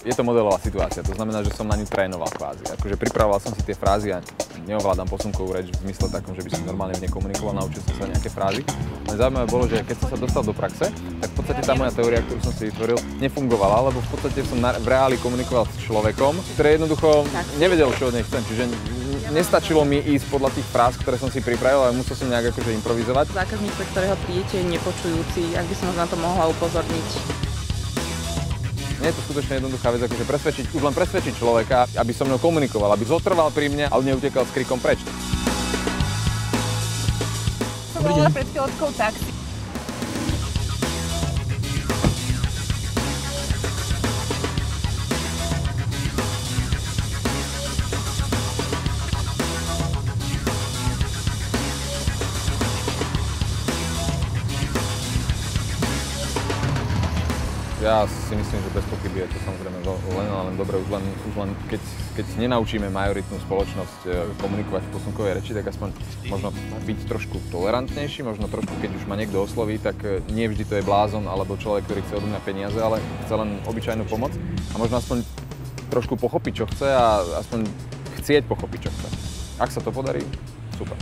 Je to modelová situácia, to znamená, že som na ňu trénoval kvázi. Akože pripravoval som si tie frázy a neovládam posunkovú reč v zmysle takom, že by som normálne v nej komunikoval, naučil som sa nejaké frázy. Len zaujímavé bolo, že keď som sa dostal do praxe, tak v podstate tá moja teória, ktorú som si vytvoril, nefungovala, lebo v podstate som v reáli komunikoval s človekom, ktorý jednoducho nevedel, čo od nej chcem. Čiže nestačilo mi ísť podľa tých fráz, ktoré som si pripravil, ale musel som nejak akože improvizovať. Zákazník, pre ktorého prídete, je nepočujúci, ak by som vás na to mohla upozorniť. Nie je to skutočne jednoduchá vec, akože už len presvedčiť človeka, aby so mnou komunikoval, aby zotrval pri mne a neutekal s krikom preč. Som volala pred chvíľočkou taxi. Ja si myslím, že bez pochyby je to samozrejme len dobre, už len keď nenaučíme majoritnú spoločnosť komunikovať v posunkovej reči, tak aspoň možno byť trošku tolerantnejší, možno trošku, keď už ma niekto osloví, tak nie vždy to je blázon alebo človek, ktorý chce odo mňa peniaze, ale chce len obyčajnú pomoc a možno aspoň trošku pochopiť, čo chce a aspoň chcieť pochopiť, čo chce. Ak sa to podarí, super.